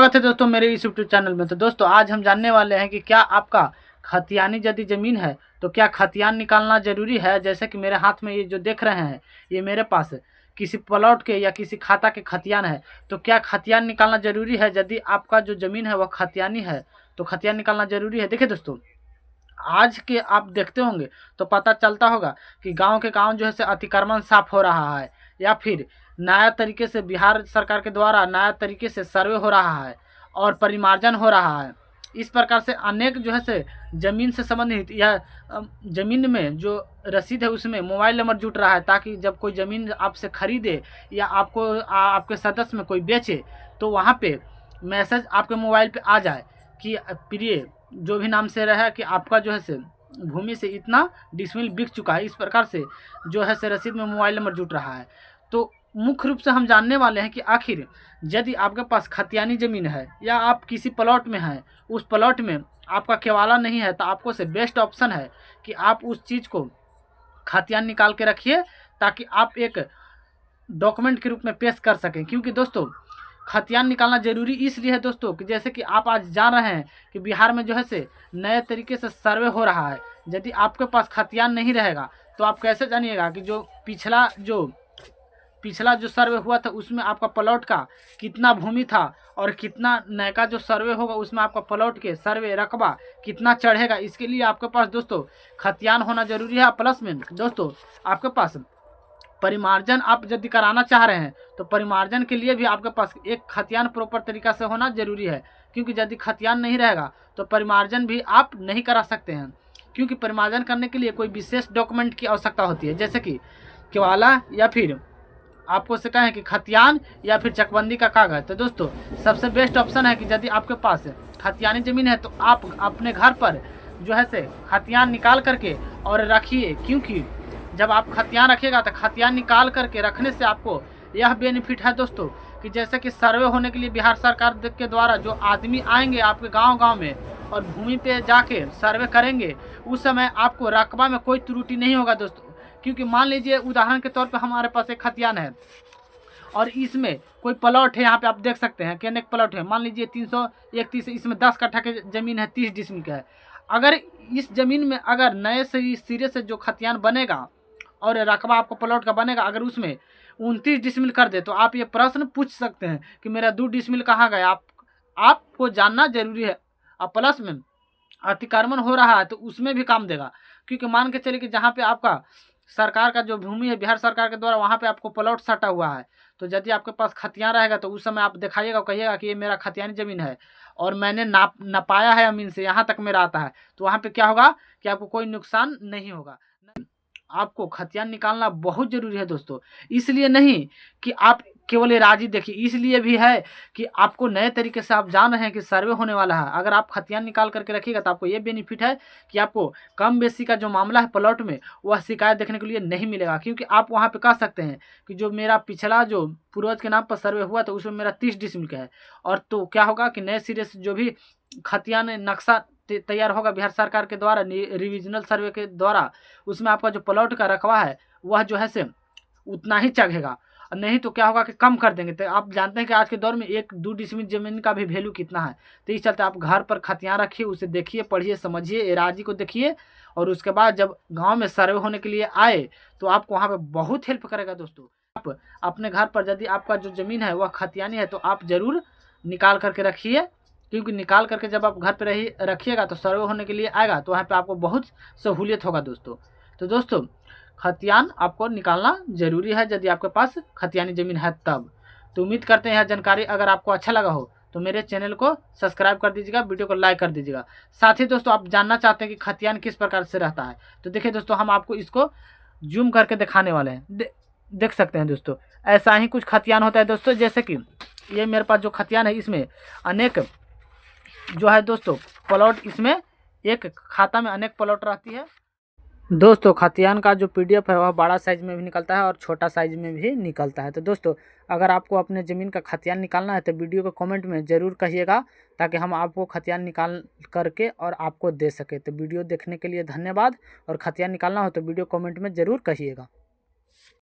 स्वागत है दोस्तों मेरे इस यूट्यूब चैनल में। तो दोस्तों आज हम जानने वाले हैं कि क्या आपका खतियानी यदि ज़मीन है तो क्या खतियान निकालना ज़रूरी है। जैसे कि मेरे हाथ में ये जो देख रहे हैं, ये मेरे पास किसी प्लॉट के या किसी खाता के खतियान है। तो क्या खतियान निकालना ज़रूरी है? यदि आपका जो ज़मीन है वह खतियानी है तो खतियान निकालना ज़रूरी है। देखिए दोस्तों, आज के आप देखते होंगे तो पता चलता होगा कि गांव के गांव जो है से अतिक्रमण साफ हो रहा है, या फिर नया तरीके से बिहार सरकार के द्वारा नया तरीके से सर्वे हो रहा है और परिमार्जन हो रहा है। इस प्रकार से अनेक जो है से ज़मीन से संबंधित या ज़मीन में जो रसीद है उसमें मोबाइल नंबर जुट रहा है, ताकि जब कोई ज़मीन आपसे खरीदे या आपके सदस्य में कोई बेचे तो वहाँ पे मैसेज आपके मोबाइल पे आ जाए कि प्रिय जो भी नाम से रहा कि आपका जो है से भूमि से इतना डिसमिल बिक चुका है। इस प्रकार से जो है से रसीद में मोबाइल नंबर जुट रहा है। तो मुख्य रूप से हम जानने वाले हैं कि आखिर यदि आपके पास खतियानी ज़मीन है या आप किसी प्लॉट में हैं, उस प्लॉट में आपका केवाला नहीं है, तो आपको से बेस्ट ऑप्शन है कि आप उस चीज़ को खतियान निकाल के रखिए, ताकि आप एक डॉक्यूमेंट के रूप में पेश कर सकें। क्योंकि दोस्तों खतियान निकालना ज़रूरी इसलिए है दोस्तों कि जैसे कि आप आज जान रहे हैं कि बिहार में जो है से नए तरीके से सर्वे हो रहा है। यदि आपके पास खतियान नहीं रहेगा तो आप कैसे जानिएगा कि जो पिछला जो सर्वे हुआ था उसमें आपका प्लॉट का कितना भूमि था और कितना नए का जो सर्वे होगा उसमें आपका प्लॉट के सर्वे रकबा कितना चढ़ेगा। इसके लिए आपके पास दोस्तों खतियान होना ज़रूरी है। प्लस में दोस्तों आपके पास परिमार्जन आप यदि कराना चाह रहे हैं तो परिमार्जन के लिए भी आपके पास एक खतियान प्रॉपर तरीका से होना जरूरी है। क्योंकि यदि खतियान नहीं रहेगा तो परिमार्जन भी आप नहीं करा सकते हैं, क्योंकि परिमार्जन करने के लिए कोई विशेष डॉक्यूमेंट की आवश्यकता होती है, जैसे कि केवाला या फिर आपको से कहें कि खतियान या फिर चकबंदी का कागज़। तो दोस्तों सबसे बेस्ट ऑप्शन है कि यदि आपके पास खतियानी ज़मीन है तो आप अपने घर पर जो है से खतियान निकाल करके और रखिए। क्योंकि जब आप खतियान रखिएगा तो खतियान निकाल करके रखने से आपको यह बेनिफिट है दोस्तों कि जैसे कि सर्वे होने के लिए बिहार सरकार के द्वारा जो आदमी आएंगे आपके गांव में और भूमि पे जाके सर्वे करेंगे, उस समय आपको रकबा में कोई त्रुटि नहीं होगा दोस्तों। क्योंकि मान लीजिए उदाहरण के तौर पे हमारे पास एक खतियान है और इसमें कोई प्लॉट है, यहाँ पे आप देख सकते हैं कि अनेक प्लॉट है। मान लीजिए 331, इसमें 10 कट्ठा की ज़मीन है, 30 डिसमिल का है। अगर इस ज़मीन में अगर नए से सिरे से जो खतियान बनेगा और रकबा आपको प्लॉट का बनेगा, अगर उसमें 29 डिसमिल कर दे तो आप ये प्रश्न पूछ सकते हैं कि मेरा 2 डिसमिल कहाँ गया। आपको जानना जरूरी है। और प्लस में अतिक्रमण हो रहा है तो उसमें भी काम देगा। क्योंकि मान के चलिए कि जहाँ पे आपका सरकार का जो भूमि है बिहार सरकार के द्वारा, वहाँ पे आपको प्लॉट सटा हुआ है, तो यदि आपके पास खतियान रहेगा तो उस समय आप दिखाइएगा, कहिएगा कि ये मेरा खतियानी ज़मीन है और मैंने नपाया है अमीन से, यहाँ तक मेरा आता है। तो वहाँ पे क्या होगा कि आपको कोई नुकसान नहीं होगा। आपको खतियान निकालना बहुत ज़रूरी है दोस्तों। इसलिए नहीं कि आप केवल ये राजी देखिए, इसलिए भी है कि आपको नए तरीके से आप जान रहे हैं कि सर्वे होने वाला है। अगर आप खतियान निकाल करके रखिएगा तो आपको ये बेनिफिट है कि आपको कम बेसी का जो मामला है प्लॉट में वह शिकायत देखने के लिए नहीं मिलेगा। क्योंकि आप वहाँ पे कह सकते हैं कि जो मेरा पिछला जो पूर्वज के नाम पर सर्वे हुआ तो उसमें मेरा 30 डिसमिल का है, और तो क्या होगा कि नए सिरे से जो भी खतियान नक्शा तैयार होगा बिहार सरकार के द्वारा रिविजनल सर्वे के द्वारा, उसमें आपका जो प्लॉट का रकबा है वह जो है से उतना ही चढ़ेगा। नहीं तो क्या होगा कि कम कर देंगे। तो आप जानते हैं कि आज के दौर में 1-2 डिसमिल ज़मीन का भी वैल्यू कितना है। तो इस चलते आप घर पर खतियान रखिए, उसे देखिए, पढ़िए, समझिए, एराजी को देखिए, और उसके बाद जब गांव में सर्वे होने के लिए आए तो आपको वहाँ पे बहुत हेल्प करेगा दोस्तों। आप अपने घर पर यदि आपका जो ज़मीन है वह खतियानी है तो आप ज़रूर निकाल करके रखिए। क्योंकि निकाल करके जब आप घर पर रखिएगा तो सर्वे होने के लिए आएगा तो वहाँ पे आपको बहुत सहूलियत होगा दोस्तों। तो दोस्तों खतियान आपको निकालना ज़रूरी है यदि आपके पास खतियानी ज़मीन है तब। तो उम्मीद करते हैं यह जानकारी अगर आपको अच्छा लगा हो तो मेरे चैनल को सब्सक्राइब कर दीजिएगा, वीडियो को लाइक कर दीजिएगा। साथ ही दोस्तों आप जानना चाहते हैं कि खतियान किस प्रकार से रहता है, तो देखिए दोस्तों हम आपको इसको जूम करके दिखाने वाले हैं। देख सकते हैं दोस्तों, ऐसा ही कुछ खतियान होता है दोस्तों। जैसे कि ये मेरे पास जो खतियान है इसमें अनेक जो है दोस्तों प्लॉट, इसमें एक खाता में अनेक प्लॉट रहती है दोस्तों। खतियान का जो PDF है वह बड़ा साइज में भी निकलता है और छोटा साइज में भी निकलता है। तो दोस्तों अगर आपको अपने ज़मीन का खतियान निकालना है तो वीडियो को कमेंट में ज़रूर कहिएगा, ताकि हम आपको खतियान निकाल करके और आपको दे सके। तो वीडियो देखने के लिए धन्यवाद, और खतियान निकालना हो तो वीडियो कमेंट में ज़रूर कहिएगा।